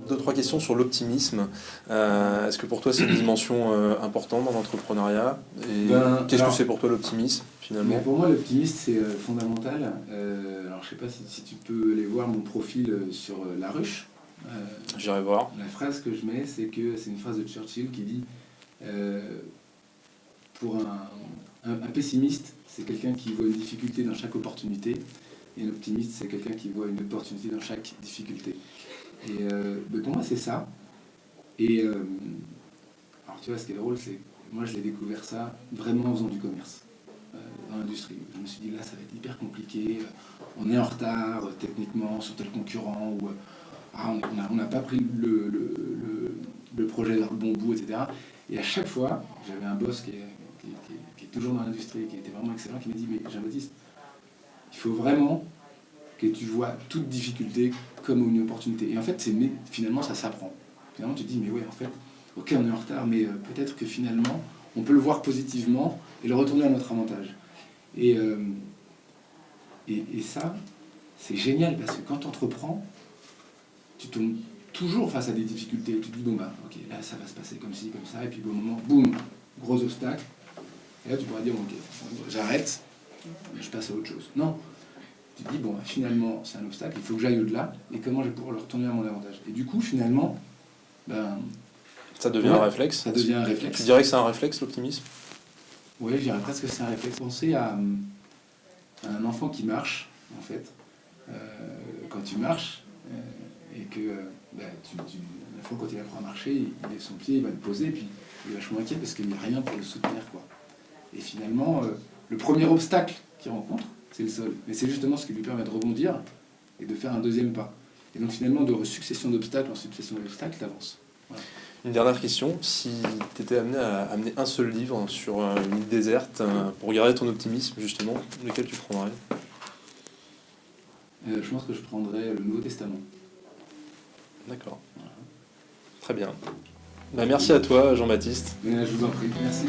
deux, trois questions sur l'optimisme. Est-ce que pour toi c'est une dimension importante dans l'entrepreneuriat? Et qu'est-ce que c'est pour toi l'optimisme finalement? Mais pour moi, l'optimisme, c'est fondamental. Alors, je sais pas si tu peux aller voir mon profil sur La Ruche. J'irai voir. La phrase que je mets, c'est une phrase de Churchill qui dit pour un pessimiste, c'est quelqu'un qui voit une difficulté dans chaque opportunité, et un optimiste, c'est quelqu'un qui voit une opportunité dans chaque difficulté. Et pour moi, c'est ça. Et alors, tu vois, ce qui est drôle, c'est que moi, je l'ai découvert ça vraiment en faisant du commerce. Dans l'industrie. Je me suis dit là ça va être hyper compliqué, on est en retard techniquement sur tel concurrent, ou on n'a pas pris le projet vers le bon bout, etc. Et à chaque fois, j'avais un boss qui est toujours dans l'industrie, qui était vraiment excellent, qui m'a dit mais Jean-Baptiste, il faut vraiment que tu vois toute difficulté comme une opportunité. Et en fait, finalement ça s'apprend. Finalement tu te dis mais ouais en fait, ok on est en retard, mais peut-être que finalement on peut le voir positivement et le retourner à notre avantage. Et ça, c'est génial parce que quand tu entreprends, tu tombes toujours face à des difficultés. Tu te dis, bon, bah, ok, là, ça va se passer comme ci, comme ça. Et puis, au moment, boum, gros obstacle. Et là, tu pourras dire, bon, ok, j'arrête, je passe à autre chose. Non. Tu te dis, bon, bah, finalement, c'est un obstacle, il faut que j'aille au-delà. Et comment je vais pouvoir le retourner à mon avantage? Et du coup, finalement, ben. Ça devient un réflexe. Ça devient un réflexe. Tu dirais que c'est un réflexe, l'optimisme? Oui, je dirais presque que c'est un réflexe. Pensez à un enfant qui marche, en fait. Quand tu marches, et que la fois quand il apprend à marcher, il lève son pied, il va le poser, et puis il est vachement inquiet parce qu'il n'y a rien pour le soutenir, quoi. Et finalement, le premier obstacle qu'il rencontre, c'est le sol. Mais c'est justement ce qui lui permet de rebondir et de faire un deuxième pas. Et donc finalement, de succession d'obstacles en succession d'obstacles, tu avances. Voilà. Une dernière question, si tu étais amené à amener un seul livre sur une île déserte pour garder ton optimisme, justement, lequel tu prendrais? Je pense que je prendrais le Nouveau Testament. D'accord. Voilà. Très bien. Bah, merci à toi, Jean-Baptiste. Je vous en prie, merci.